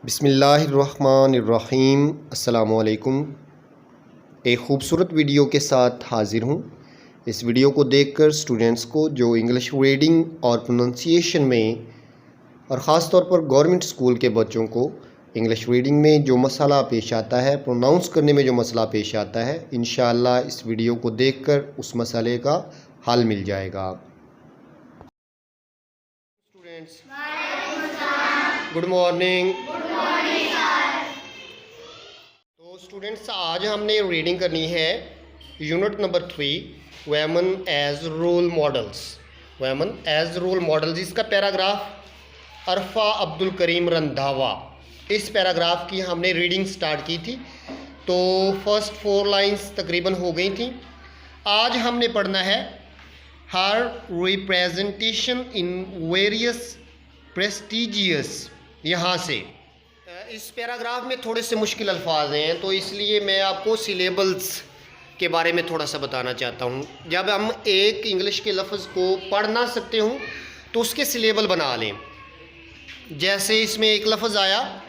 बिस्मिल्लाहिर्रहमानिर्रहीम। अस्सलामुअलैकुम। एक ख़ूबसूरत वीडियो के साथ हाज़िर हूँ। इस वीडियो को देखकर स्टूडेंट्स को जो इंग्लिश रीडिंग और प्रोनंसिएशन में और ख़ास तौर पर गवर्नमेंट स्कूल के बच्चों को इंग्लिश रीडिंग में जो मसला पेश आता है, प्रोनाउंस करने में जो मसला पेश आता है, इंशाअल्लाह इस वीडियो को देखकर उस मसले का हल मिल जाएगा। Students, good morning. तो स्टूडेंट्स, आज हमने रीडिंग करनी है unit number 3, women as role models. Women as role models, इसका पैराग्राफ अरफा अब्दुल करीम रंधावा, इस पैराग्राफ की हमने रीडिंग स्टार्ट की थी। तो फर्स्ट 4 लाइंस तकरीबन हो गई थी। आज हमने पढ़ना है हर रिप्रेजेंटेशन इन वेरियस प्रेस्टिजियस। यहाँ से इस पैराग्राफ में थोड़े से मुश्किल अल्फाज हैं, तो इसलिए मैं आपको सिलेबल्स के बारे में थोड़ा सा बताना चाहता हूँ। जब हम एक इंग्लिश के लफ्ज़ को पढ़ ना सकते हूँ तो उसके सिलेबल बना लें। जैसे इसमें एक लफ्ज़ आया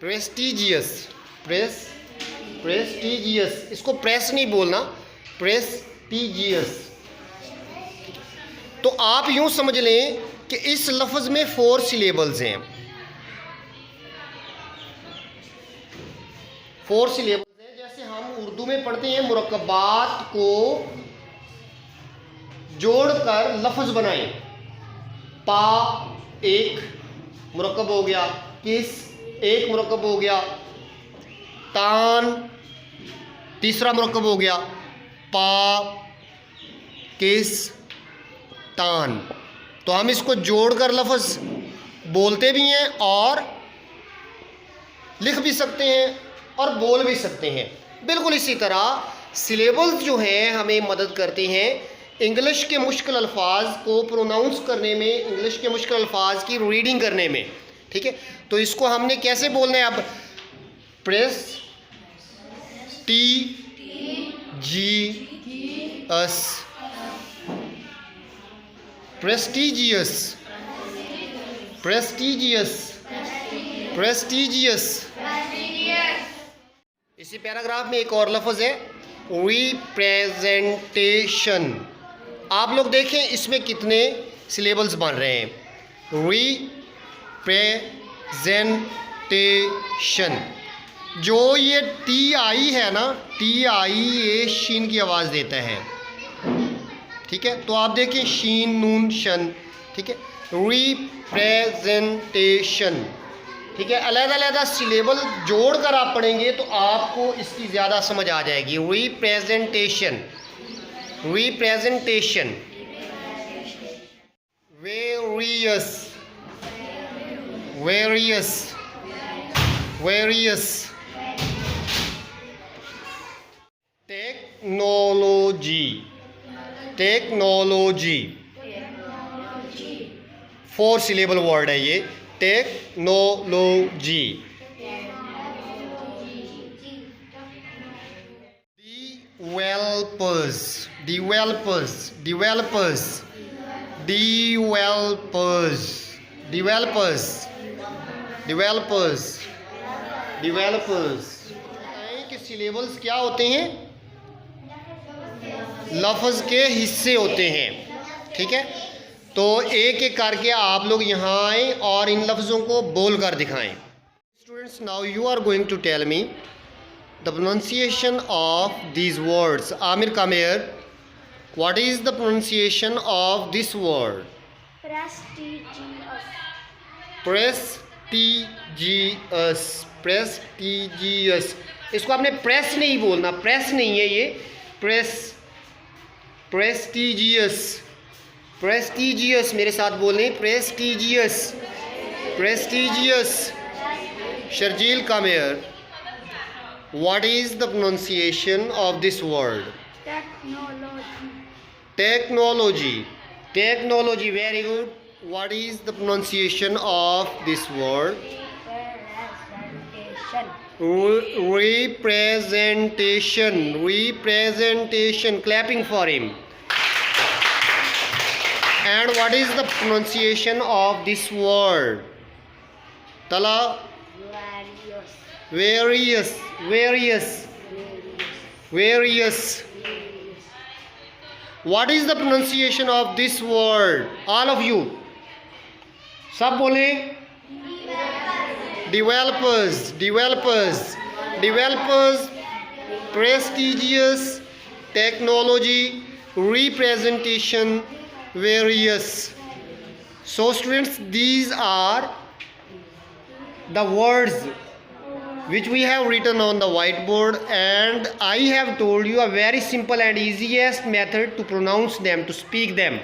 प्रेस्टिजियस। प्रेस्टिजियस, इसको प्रेस नहीं बोलना, प्रेस्टिजियस। तो आप यूं समझ लें कि इस लफ्ज़ में 4 सिलेबल्स हैं। 4 सिलेबल्स हैं। जैसे हम उर्दू में पढ़ते हैं, मुरक्कबात को जोड़कर लफ्ज़ बनाएं। पा एक मुरक्कब हो गया, किस एक मुरक्कब हो गया, तान तीसरा मुरक्कब हो गया, पा किस तान। तो हम इसको जोड़कर लफ्ज़ बोलते भी हैं और लिख भी सकते हैं और बोल भी सकते हैं। बिल्कुल इसी तरह सिलेबल्स जो हैं हमें मदद करते हैं इंग्लिश के मुश्किल अल्फाज को प्रोनाउंस करने में, इंग्लिश के मुश्किल अल्फाज की रीडिंग करने में। ठीक है, तो इसको हमने कैसे बोलना है अब? Press T G S, prestigious, prestigious, prestigious. इसी पैराग्राफ में एक और लफ्ज़ है रिप्रेजेंटेशन। आप लोग देखें इसमें कितने सिलेबल्स बन रहे हैं। रिप्रेजेंटेशन, जो ये टी आई है ना, टी आई ये शीन की आवाज़ देता है। ठीक है, तो आप देखें शीन नून शन। ठीक है, रिप्रेजेंटेशन। ठीक है, अलग-अलग सिलेबल जोड़कर आप पढ़ेंगे तो आपको इसकी ज़्यादा समझ आ जाएगी। Representation, representation. Various, various, various. Technology, technology. 4 syllable word है ये, technology. Developers, developers, developers, developers, developers, developers, developers. कि सिलेबल्स क्या होते हैं? लफ्ज़ के हिस्से होते हैं। ठीक है, तो एक एक करके आप लोग यहाँ आएँ और इन लफ्ज़ों को बोल कर दिखाएँ। Students, now you are going to tell me the pronunciation of these words. Aamir Qamar, what is the pronunciation of this word? Prestigious, prestigious, prestigious. इसको आपने प्रेस नहीं बोलना, प्रेस नहीं है ये, प्रेस, प्रेस्टिजियस, प्रेस्टिजियस। मेरे साथ बोलें, prestigious, prestigious. Sharjeel Qamar, what is the pronunciation of this word? Technology, technology, technology. Very good. What is the pronunciation of this word? Representation, Representation. Clapping for him. And what is the pronunciation of this word? Tala? Various. Various. What is the pronunciation of this word? All of you. सब बोलें. Developers. Prestigious. Technology. Representation. Various. So students, these are the words which we have written on the whiteboard, and I have told you a very simple and easiest method to pronounce them, to speak them,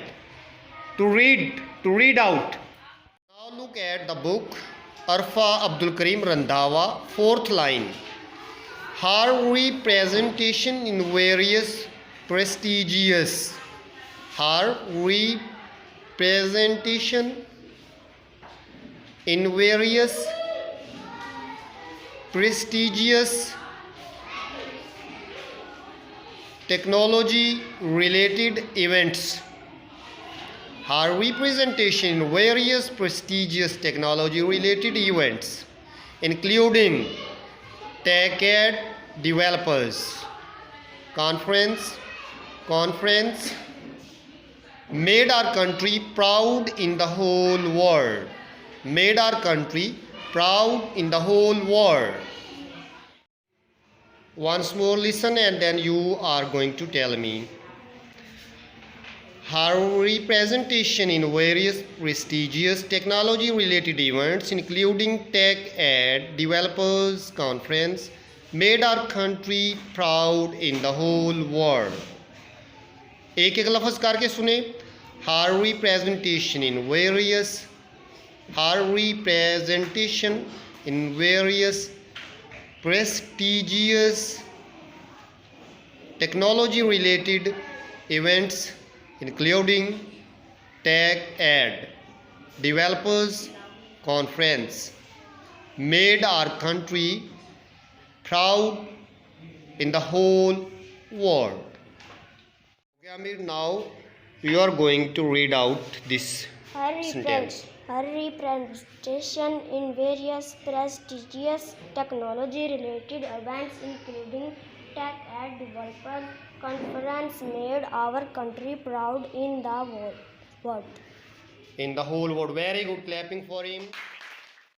to read out. Now look at the book. Arfa Abdul Karim Randhawa, 4th line. Her representation in various prestigious. Her representation in various prestigious technology related events. Her representation in various prestigious technology related events, including TechEd developers conference, made our country proud in the whole world. Made our country proud in the whole world. Once more listen and then you are going to tell me. Her representation in various prestigious technology related events, including TechEd developers conference, made our country proud in the whole world. एक एक लफ्ज़ करके सुने. Her representation in various prestigious technology related events, including TechEd developers conference, made our country proud in the whole world. Okay, Amir, now you are going to read out this sentence. Her representation in various prestigious technology-related events, including TechEd developers conference, made our country proud in the world. In the whole world. Very good. Clapping for him.